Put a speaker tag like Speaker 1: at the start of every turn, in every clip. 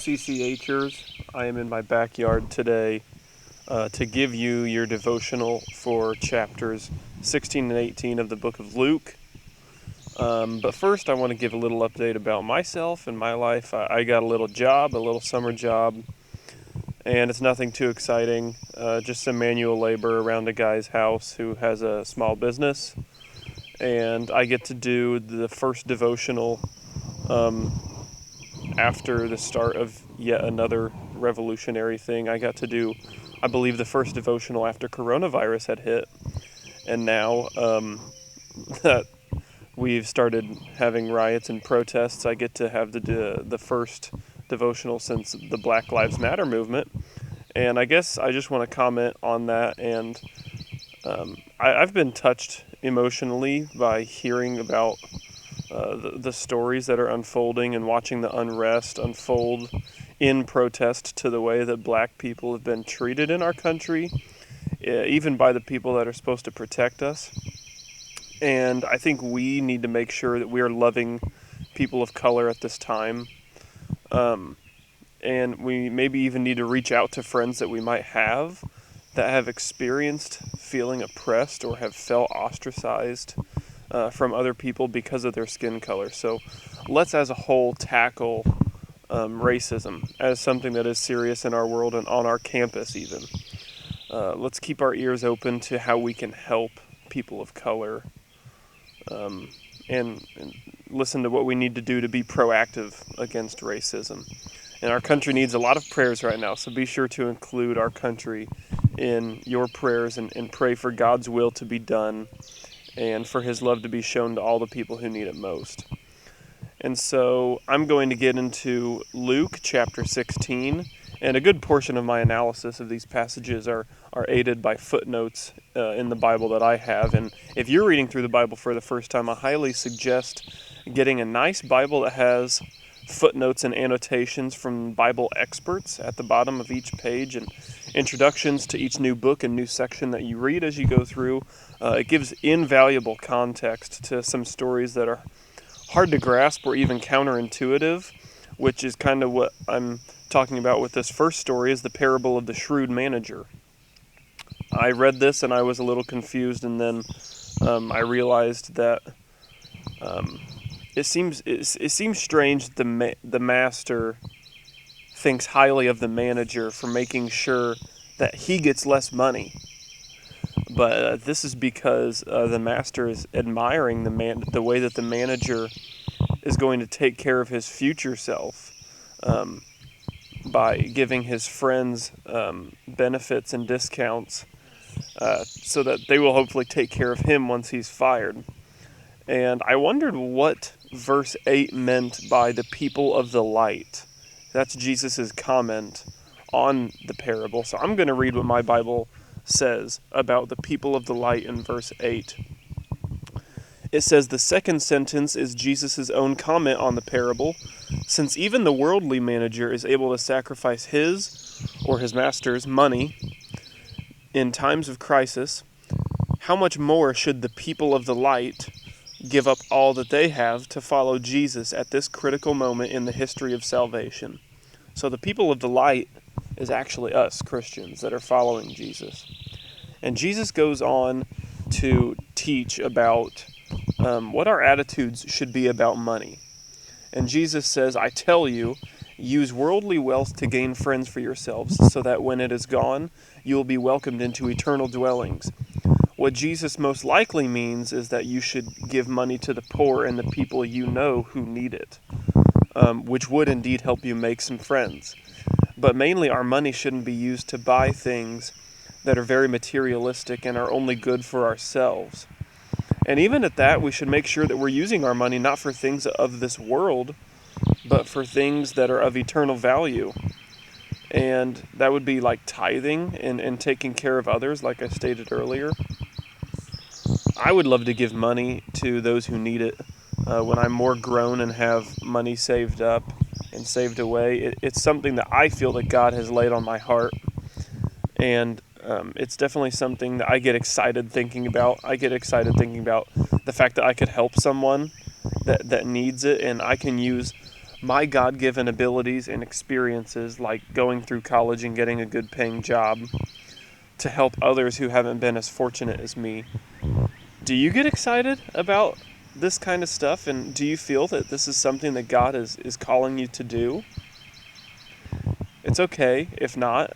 Speaker 1: CCHers. I am in my backyard today to give you your devotional for chapters 16 and 18 of the book of Luke. But first, I want to give a little update about myself and my life. I got a little summer job, and it's nothing too exciting, just some manual labor around a guy's house who has a small business. And I get to do the first devotional after the start of yet another revolutionary thing. I got to do, I believe, the first devotional after coronavirus had hit. And now that we've started having riots and protests, I get to have the first devotional since the Black Lives Matter movement. And I guess I just want to comment on that. And I've been touched emotionally by hearing about the stories that are unfolding and watching the unrest unfold in protest to the way that black people have been treated in our country, even by the people that are supposed to protect us. And I think we need to make sure that we are loving people of color at this time. And we maybe even need to reach out to friends that we might have that have experienced feeling oppressed or have felt ostracized from other people because of their skin color. So let's as a whole tackle racism as something that is serious in our world and on our campus even. Let's keep our ears open to how we can help people of color and listen to what we need to do to be proactive against racism. And our country needs a lot of prayers right now, so be sure to include our country in your prayers and pray for God's will to be done and for His love to be shown to all the people who need it most. And so I'm going to get into Luke chapter 16, and a good portion of my analysis of these passages are aided by footnotes in the Bible that I have. And if you're reading through the Bible for the first time, I highly suggest getting a nice Bible that has footnotes and annotations from Bible experts at the bottom of each page and introductions to each new book and new section that you read as you go through. It gives invaluable context to some stories that are hard to grasp or even counterintuitive, which is kind of what I'm talking about with this first story, is the parable of the shrewd manager. I read this and I was a little confused, and then I realized that it seems strange that the master thinks highly of the manager for making sure that he gets less money. But this is because the master is admiring the way that the manager is going to take care of his future self by giving his friends benefits and discounts so that they will hopefully take care of him once he's fired. And I wondered what verse 8 meant by the people of the light. That's Jesus' comment on the parable. So I'm going to read what my Bible says about the people of the light in verse 8. It says, the second sentence is Jesus' own comment on the parable. Since even the worldly manager is able to sacrifice his, or his master's, money in times of crisis, how much more should the people of the light give up all that they have to follow Jesus at this critical moment in the history of salvation? So the people of the light is actually us, Christians, that are following Jesus. And Jesus goes on to teach about what our attitudes should be about money. And Jesus says, I tell you, use worldly wealth to gain friends for yourselves, so that when it is gone, you will be welcomed into eternal dwellings. What Jesus most likely means is that you should give money to the poor and the people you know who need it, which would indeed help you make some friends. But mainly our money shouldn't be used to buy things that are very materialistic and are only good for ourselves. And even at that, we should make sure that we're using our money not for things of this world, but for things that are of eternal value. And that would be like tithing and taking care of others, like I stated earlier. I would love to give money to those who need it when I'm more grown and have money saved up and saved away. It's something that I feel that God has laid on my heart. And it's definitely something that I get excited thinking about. I get excited thinking about the fact that I could help someone that needs it, and I can use my God-given abilities and experiences, like going through college and getting a good paying job, to help others who haven't been as fortunate as me. Do you get excited about this kind of stuff? And do you feel that this is something that God is calling you to do? It's okay if not.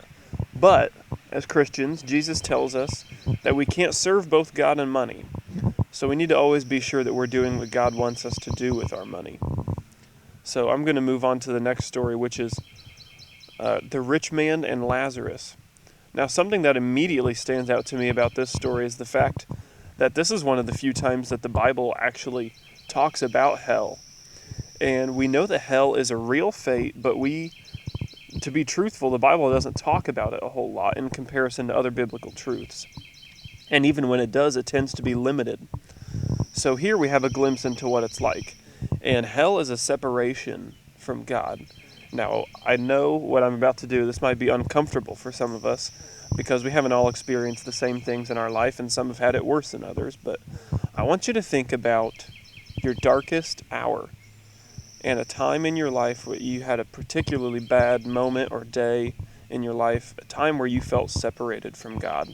Speaker 1: But as Christians, Jesus tells us that we can't serve both God and money. So we need to always be sure that we're doing what God wants us to do with our money. So I'm going to move on to the next story, which is the rich man and Lazarus. Now, something that immediately stands out to me about this story is the fact that this is one of the few times that the Bible actually talks about hell. And we know that hell is a real fate, but to be truthful, the Bible doesn't talk about it a whole lot in comparison to other biblical truths. And even when it does, it tends to be limited. So here we have a glimpse into what it's like. And hell is a separation from God. Now, I know what I'm about to do. This might be uncomfortable for some of us because we haven't all experienced the same things in our life, and some have had it worse than others. But I want you to think about your darkest hour and a time in your life where you had a particularly bad moment or day in your life, a time where you felt separated from God.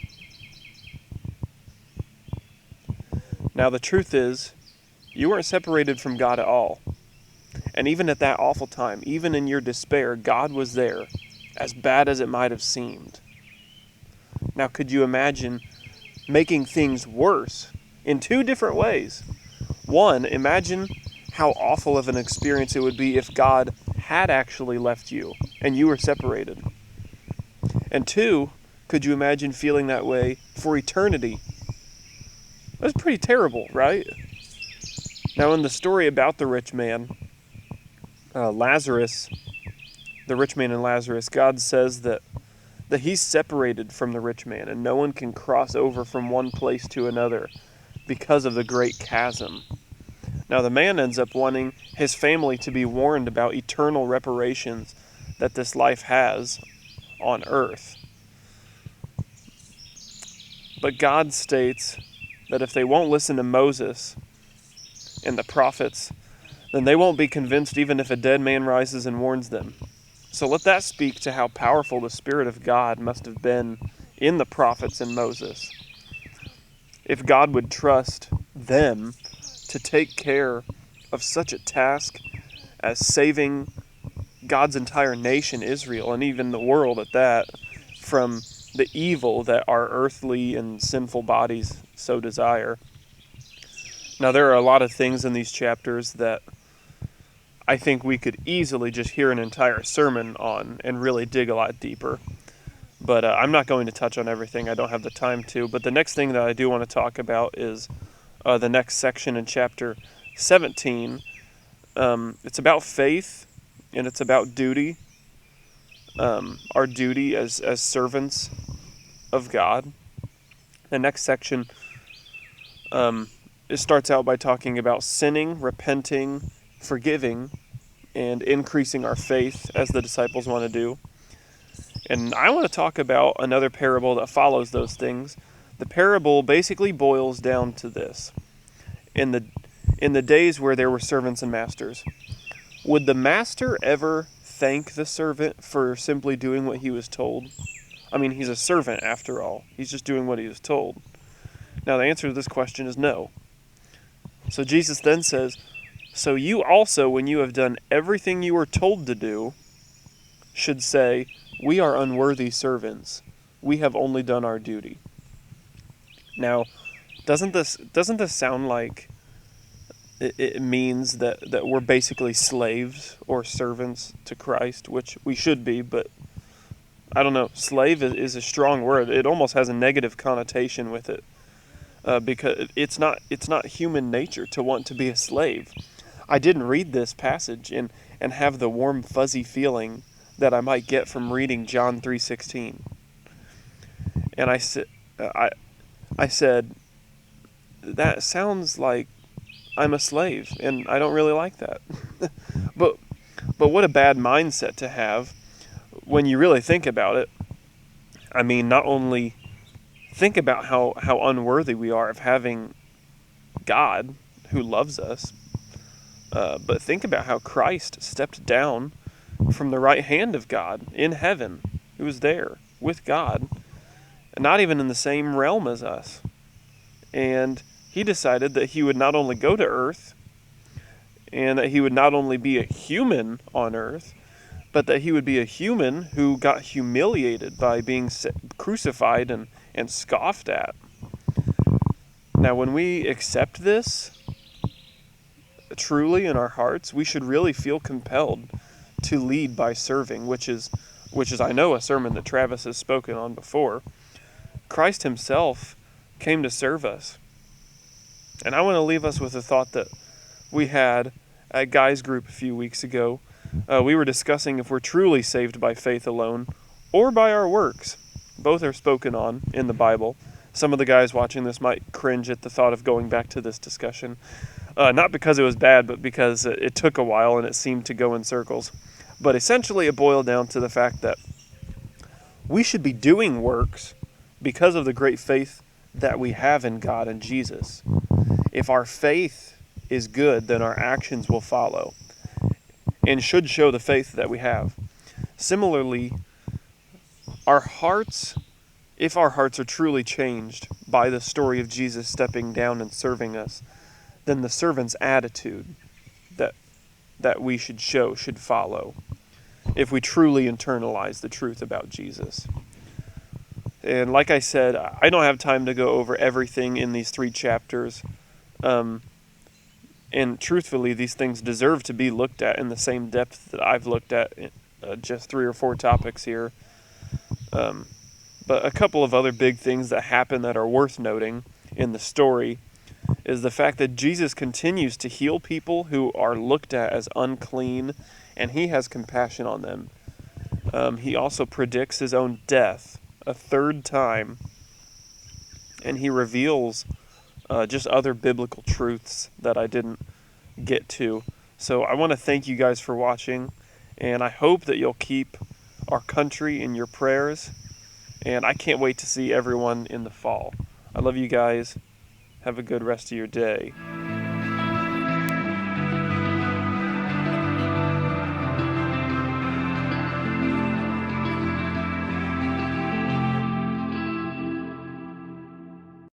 Speaker 1: Now, the truth is, you weren't separated from God at all. And even at that awful time, even in your despair, God was there, as bad as it might have seemed. Now, could you imagine making things worse in two different ways? One, imagine how awful of an experience it would be if God had actually left you and you were separated. And two, could you imagine feeling that way for eternity? That's pretty terrible, right? Now, in the story about the rich man, Lazarus, the rich man and Lazarus, God says that he's separated from the rich man and no one can cross over from one place to another because of the great chasm. Now, the man ends up wanting his family to be warned about eternal reparations that this life has on earth. But God states that if they won't listen to Moses and the prophets, then they won't be convinced even if a dead man rises and warns them. So let that speak to how powerful the Spirit of God must have been in the prophets and Moses. If God would trust them to take care of such a task as saving God's entire nation, Israel, and even the world at that, from the evil that our earthly and sinful bodies so desire. Now, there are a lot of things in these chapters that I think we could easily just hear an entire sermon on and really dig a lot deeper. But I'm not going to touch on everything. I don't have the time to. But the next thing that I do want to talk about is the next section in chapter 17. It's about faith, and it's about duty. Our duty as servants of God. The next section it starts out by talking about sinning, repenting, forgiving, and increasing our faith as the disciples want to do. And I want to talk about another parable that follows those things. The parable basically boils down to this. In the days where there were servants and masters, would the master ever thank the servant for simply doing what he was told? I mean, he's a servant after all. He's just doing what he was told. Now, the answer to this question is no. So Jesus then says, so you also, when you have done everything you were told to do, should say, we are unworthy servants. We have only done our duty. Now, doesn't this sound like it means that we're basically slaves or servants to Christ, which we should be, but I don't know. Slave is a strong word. It almost has a negative connotation with it. Because it's not human nature to want to be a slave. I didn't read this passage and have the warm fuzzy feeling that I might get from reading John 3:16. And I said that sounds like I'm a slave, and I don't really like that. but what a bad mindset to have when you really think about it. I mean, not only think about how unworthy we are of having God who loves us, But think about how Christ stepped down from the right hand of God in heaven. He was there with God, not even in the same realm as us. And he decided that he would not only go to earth, and that he would not only be a human on earth, but that he would be a human who got humiliated by being crucified and scoffed at. Now, when we accept this truly in our hearts, we should really feel compelled to lead by serving, which is I know a sermon that Travis has spoken on before. Christ himself came to serve us. And I want to leave us with a thought that we had at Guys Group a few weeks ago. We were discussing if we're truly saved by faith alone or by our works. Both are spoken on in the Bible. Some of the guys watching this might cringe at the thought of going back to this discussion. Not because it was bad, but because it took a while and it seemed to go in circles. But essentially it boiled down to the fact that we should be doing works because of the great faith that we have in God and Jesus. If our faith is good, then our actions will follow and should show the faith that we have. Similarly, our hearts, if our hearts are truly changed by the story of Jesus stepping down and serving us, then the servant's attitude that we should show should follow if we truly internalize the truth about Jesus. And like I said, I don't have time to go over everything in these 3 chapters. And truthfully, these things deserve to be looked at in the same depth that I've looked at just 3 or 4 topics here. But a couple of other big things that happen that are worth noting in the story is the fact that Jesus continues to heal people who are looked at as unclean, and he has compassion on them. He also predicts his own death a 3rd time, and he reveals just other biblical truths that I didn't get to. So I want to thank you guys for watching, and I hope that you'll keep our country in your prayers, and I can't wait to see everyone in the fall. I love you guys. Have a good rest of your day.